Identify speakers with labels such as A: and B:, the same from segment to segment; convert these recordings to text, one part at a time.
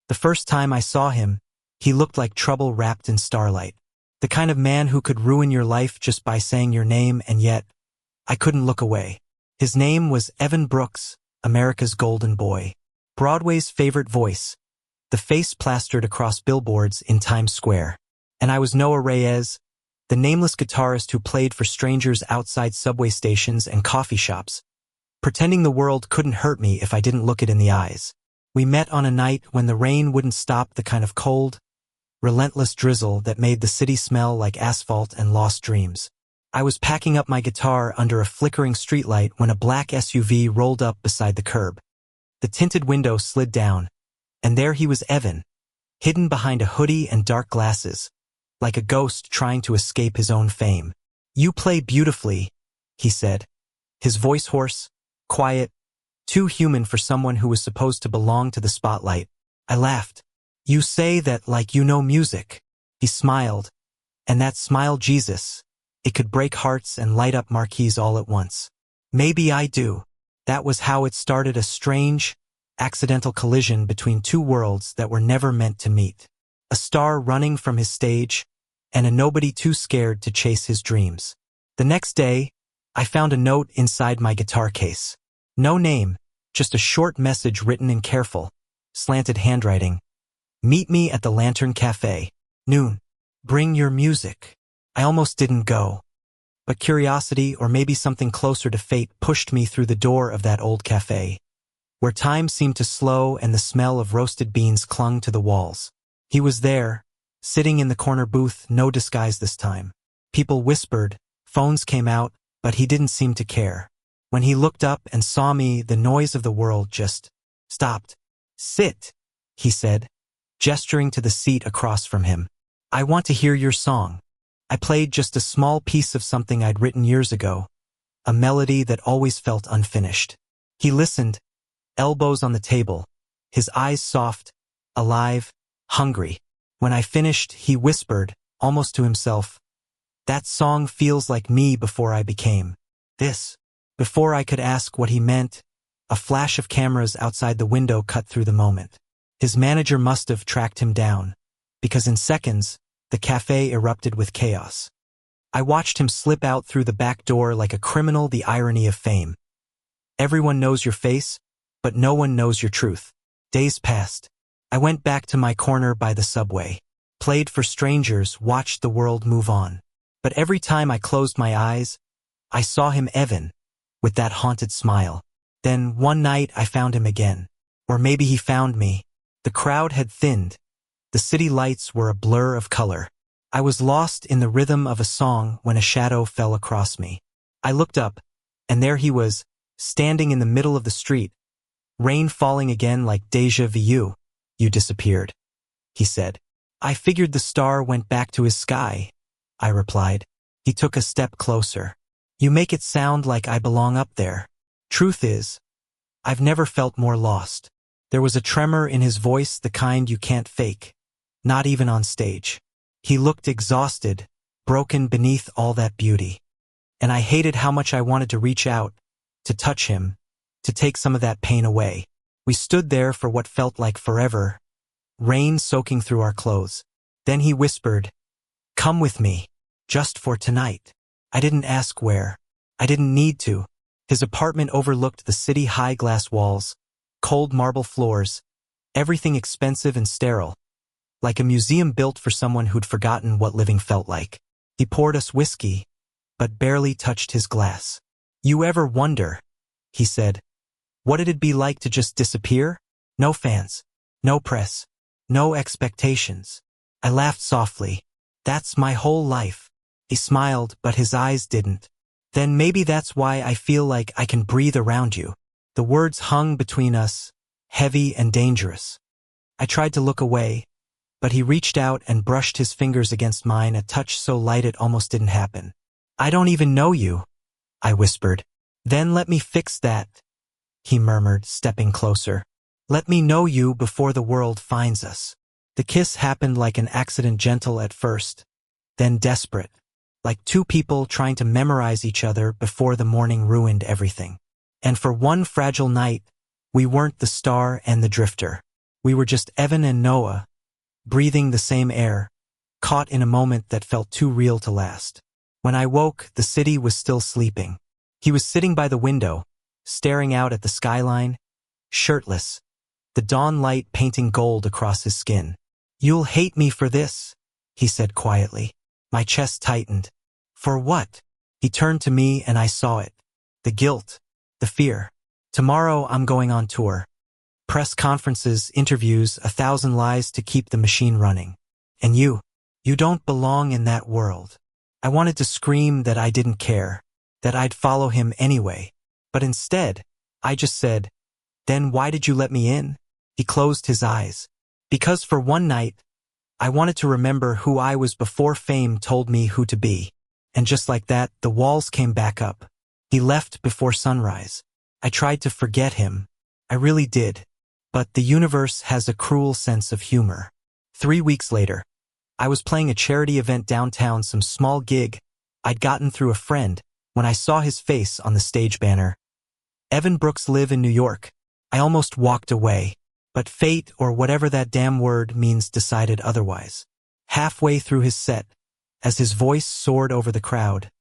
A: The first time I saw him, he looked like trouble wrapped in starlight. The kind of man who could ruin your life just by saying your name, and yet, I couldn't look away. His name was Evan Brooks, America's golden boy. Broadway's favorite voice, the face plastered across billboards in Times Square. And I was Noah Reyes, the nameless guitarist who played for strangers outside subway stations and coffee shops, pretending the world couldn't hurt me if I didn't look it in the eyes. We met on a night when the rain wouldn't stop, the kind of cold, relentless drizzle that made the city smell like asphalt and lost dreams. I was packing up my guitar under a flickering streetlight when a black SUV rolled up beside the curb. The tinted window slid down, and there he was, Evan, hidden behind a hoodie and dark glasses, like a ghost trying to escape his own fame. "You play beautifully," he said, his voice hoarse, quiet, too human for someone who was supposed to belong to the spotlight. I laughed. "You say that like you know music." He smiled, and that smile, Jesus, it could break hearts and light up marquees all at once. "Maybe I do." That was how it started, a strange, accidental collision between two worlds that were never meant to meet. A star running from his stage, and a nobody too scared to chase his dreams. The next day, I found a note inside my guitar case. No name, just a short message written in careful, slanted handwriting. "Meet me at the Lantern Cafe, noon. Bring your music." I almost didn't go. But curiosity, or maybe something closer to fate, pushed me through the door of that old cafe, where time seemed to slow and the smell of roasted beans clung to the walls. He was there, sitting in the corner booth, no disguise this time. People whispered, phones came out, but he didn't seem to care. When he looked up and saw me, the noise of the world just stopped. "Sit," he said, gesturing to the seat across from him. "I want to hear your song." I played just a small piece of something I'd written years ago, a melody that always felt unfinished. He listened, elbows on the table, his eyes soft, alive, hungry. When I finished, he whispered, almost to himself, "That song feels like me before I became this." Before I could ask what he meant, a flash of cameras outside the window cut through the moment. His manager must have tracked him down, because in seconds, the cafe erupted with chaos. I watched him slip out through the back door like a criminal, the irony of fame. Everyone knows your face, but no one knows your truth. Days passed. I went back to my corner by the subway, played for strangers, watched the world move on. But every time I closed my eyes, I saw him, Evan, with that haunted smile. Then one night I found him again. Or maybe he found me. The crowd had thinned. The city lights were a blur of color. I was lost in the rhythm of a song when a shadow fell across me. I looked up, and there he was, standing in the middle of the street, rain falling again like déjà vu. "You disappeared," he said. "I figured the star went back to his sky," I replied. He took a step closer. "You make it sound like I belong up there. Truth is, I've never felt more lost." There was a tremor in his voice, the kind you can't fake, not even on stage. He looked exhausted, broken beneath all that beauty. And I hated how much I wanted to reach out, to touch him, to take some of that pain away. We stood there for what felt like forever, rain soaking through our clothes. Then he whispered, "Come with me, just for tonight." I didn't ask where. I didn't need to. His apartment overlooked the city, high glass walls, cold marble floors, everything expensive and sterile, like a museum built for someone who'd forgotten what living felt like. He poured us whiskey, but barely touched his glass. "You ever wonder," he said, "what it'd be like to just disappear? No fans, no press, no expectations." I laughed softly. "That's my whole life." He smiled, but his eyes didn't. "Then maybe that's why I feel like I can breathe around you." The words hung between us, heavy and dangerous. I tried to look away, but he reached out and brushed his fingers against mine, a touch so light it almost didn't happen. "I don't even know you," I whispered. "Then let me fix that," he murmured, stepping closer. "Let me know you before the world finds us." The kiss happened like an accident, gentle at first, then desperate, like two people trying to memorize each other before the morning ruined everything. And for one fragile night, we weren't the star and the drifter. We were just Evan and Noah, breathing the same air, caught in a moment that felt too real to last. When I woke, the city was still sleeping. He was sitting by the window, staring out at the skyline, shirtless, the dawn light painting gold across his skin. "You'll hate me for this," he said quietly. My chest tightened. "For what?" He turned to me and I saw it. The guilt, the fear. "Tomorrow I'm going on tour. Press conferences, interviews, 1,000 lies to keep the machine running. And you don't belong in that world." I wanted to scream that I didn't care, that I'd follow him anyway. But instead, I just said, "Then why did you let me in?" He closed his eyes. "Because for one night, I wanted to remember who I was before fame told me who to be." And just like that, the walls came back up. He left before sunrise. I tried to forget him. I really did. But the universe has a cruel sense of humor. 3 weeks later, I was playing a charity event downtown, some small gig I'd gotten through a friend, when I saw his face on the stage banner. "Evan Brooks live in New York." I almost walked away, but fate, or whatever that damn word means, decided otherwise. Halfway through his set, as his voice soared over the crowd,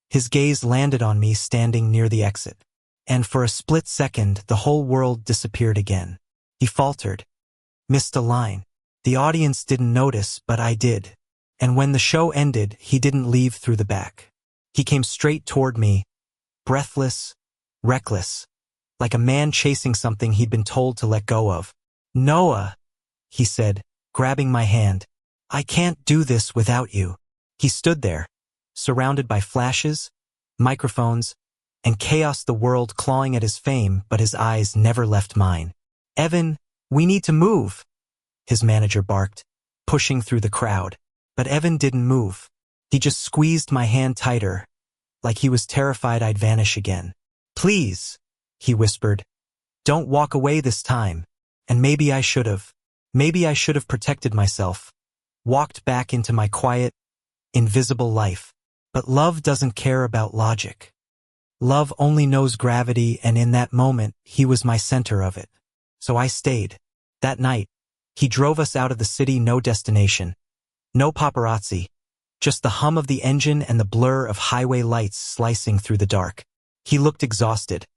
A: his gaze landed on me standing near the exit. And for a split second, the whole world disappeared again. He faltered, missed a line. The audience didn't notice, but I did. And when the show ended, he didn't leave through the back. He came straight toward me, breathless, reckless, like a man chasing something he'd been told to let go of. "Noah," he said, grabbing my hand, "I can't do this without you." He stood there, surrounded by flashes, microphones, and chaos, the world clawing at his fame, but his eyes never left mine. "Evan, we need to move," his manager barked, pushing through the crowd. But Evan didn't move. He just squeezed my hand tighter, like he was terrified I'd vanish again. "Please," he whispered, "don't walk away this time." And maybe I should have. Maybe I should have protected myself, walked back into my quiet, invisible life. But love doesn't care about logic. Love only knows gravity, and in that moment, he was my center of it. So I stayed. That night, he drove us out of the city, no destination, no paparazzi, just the hum of the engine and the blur of highway lights slicing through the dark. He looked exhausted,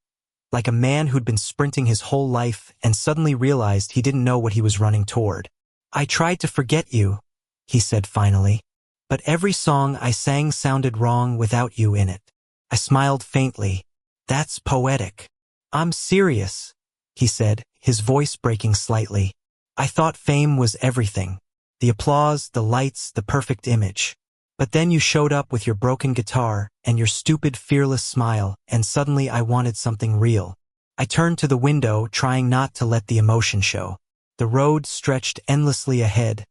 A: like a man who'd been sprinting his whole life and suddenly realized he didn't know what he was running toward. "I tried to forget you," he said finally, "but every song I sang sounded wrong without you in it." I smiled faintly. "That's poetic." "I'm serious," he said, his voice breaking slightly. "I thought fame was everything. The applause, the lights, the perfect image. But then you showed up with your broken guitar and your stupid, fearless smile, and suddenly I wanted something real." I turned to the window, trying not to let the emotion show. The road stretched endlessly ahead,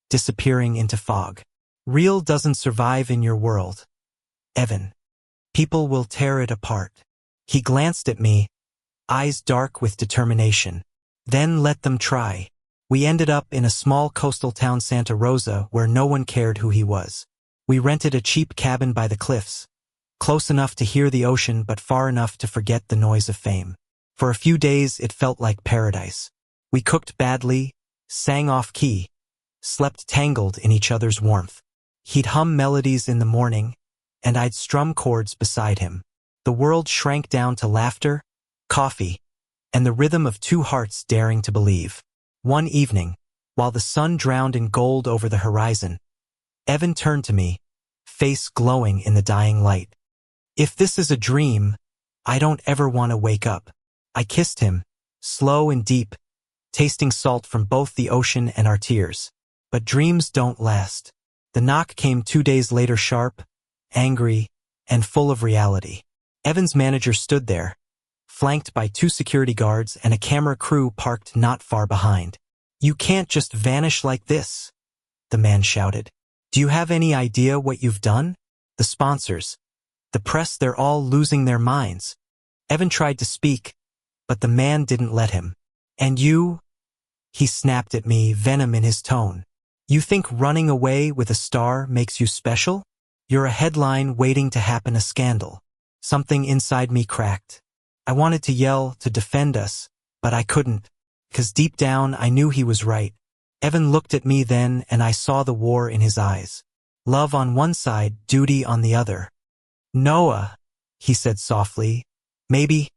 A: disappearing into fog. "Real doesn't survive in your world, Evan. People will tear it apart." He glanced at me, eyes dark with determination. "Then let them try." We ended up in a small coastal town, Santa Rosa, where no one cared who he was. We rented a cheap cabin by the cliffs, close enough to hear the ocean but far enough to forget the noise of fame. For a few days, it felt like paradise. We cooked badly, sang off-key, slept tangled in each other's warmth. He'd hum melodies in the morning, and I'd strum chords beside him. The world shrank down to laughter, coffee, and the rhythm of two hearts daring to believe. One evening, while the sun drowned in gold over the horizon, Evan turned to me, face glowing in the dying light. "If this is a dream, I don't ever want to wake up." I kissed him, slow and deep, tasting salt from both the ocean and our tears. But dreams don't last. The knock came 2 days later, sharp, angry, and full of reality. Evan's manager stood there, flanked by 2 security guards and a camera crew parked not far behind. "You can't just vanish like this," the man shouted. "Do you have any idea what you've done? The sponsors, the press, they're all losing their minds." Evan tried to speak, but the man didn't let him. "And you?" he snapped at me, venom in his tone. "You think running away with a star makes you special? You're a headline waiting to happen, a scandal." Something inside me cracked. I wanted to yell, to defend us, but I couldn't. 'cause deep down I knew he was right. Evan looked at me then and I saw the war in his eyes. Love on one side, duty on the other. Noah, he said softly, maybe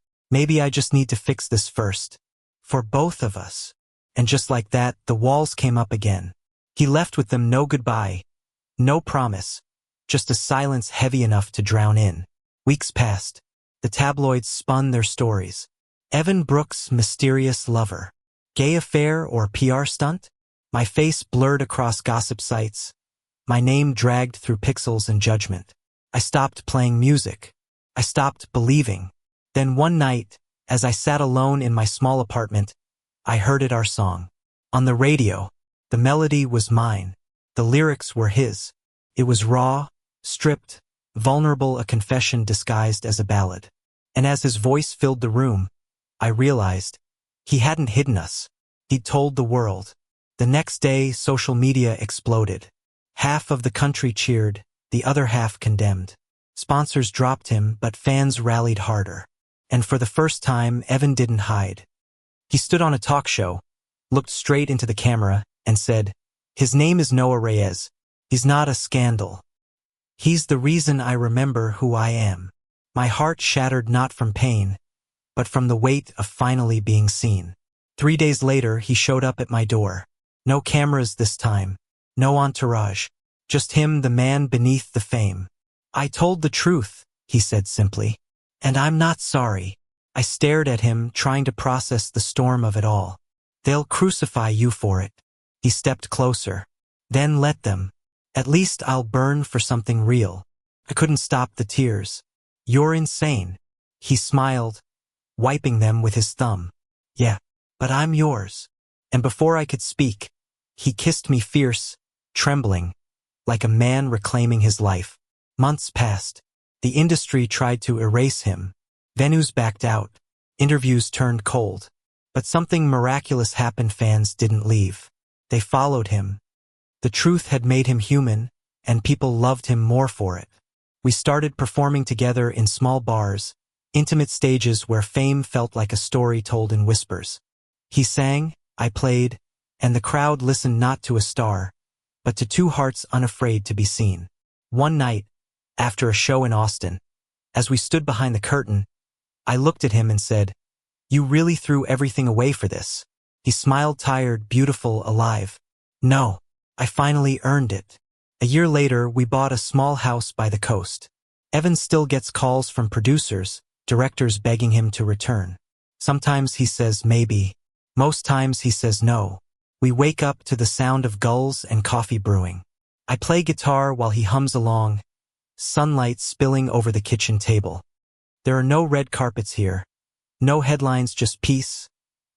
A: I just need to fix this first. For both of us. And just like that, the walls came up again. He left with them no goodbye, no promise, just a silence heavy enough to drown in. Weeks passed. The tabloids spun their stories. Evan Brooks' mysterious lover. Gay affair or PR stunt? My face blurred across gossip sites. My name dragged through pixels and judgment. I stopped playing music. I stopped believing. Then one night, as I sat alone in my small apartment, I heard it, our song. On the radio, the melody was mine. The lyrics were his. It was raw, stripped, vulnerable, a confession disguised as a ballad. And as his voice filled the room, I realized he hadn't hidden us. He'd told the world. The next day, social media exploded. Half of the country cheered, the other half condemned. Sponsors dropped him, but fans rallied harder. And for the first time, Evan didn't hide. He stood on a talk show, looked straight into the camera, and said, "His name is Noah Reyes. He's not a scandal. He's the reason I remember who I am." My heart shattered not from pain, but from the weight of finally being seen. 3 days later, he showed up at my door. No cameras this time, no entourage, just him, the man beneath the fame. "I told the truth," he said simply, "and I'm not sorry." I stared at him, trying to process the storm of it all. "They'll crucify you for it." He stepped closer. "Then let them. At least I'll burn for something real." I couldn't stop the tears. "You're insane." He smiled, wiping them with his thumb. "Yeah, but I'm yours." And before I could speak, he kissed me fierce, trembling, like a man reclaiming his life. Months passed. The industry tried to erase him. Venues backed out. Interviews turned cold. But something miraculous happened. Fans didn't leave. They followed him. The truth had made him human, and people loved him more for it. We started performing together in small bars, intimate stages where fame felt like a story told in whispers. He sang, I played, and the crowd listened not to a star, but to two hearts unafraid to be seen. One night, after a show in Austin, as we stood behind the curtain, I looked at him and said, "You really threw everything away for this?" He smiled, tired, beautiful, alive. "No, I finally earned it." A year later, we bought a small house by the coast. Evan still gets calls from producers, directors begging him to return. Sometimes he says maybe. Most times he says no. We wake up to the sound of gulls and coffee brewing. I play guitar while he hums along, sunlight spilling over the kitchen table. There are no red carpets here, no headlines, just peace,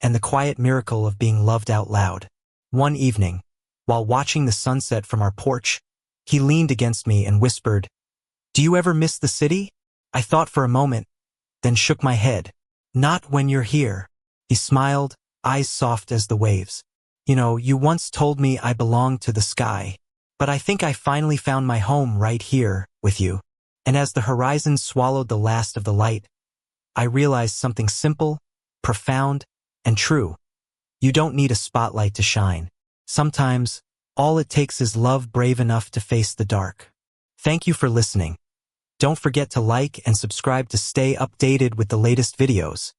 A: and the quiet miracle of being loved out loud. One evening, while watching the sunset from our porch, he leaned against me and whispered, "Do you ever miss the city?" I thought for a moment, then shook my head. "Not when you're here." He smiled, eyes soft as the waves. You once told me I belonged to the sky, but I think I finally found my home right here with you." And as the horizon swallowed the last of the light, I realized something simple, profound, and true. You don't need a spotlight to shine. Sometimes, all it takes is love brave enough to face the dark. Thank you for listening. Don't forget to like and subscribe to stay updated with the latest videos.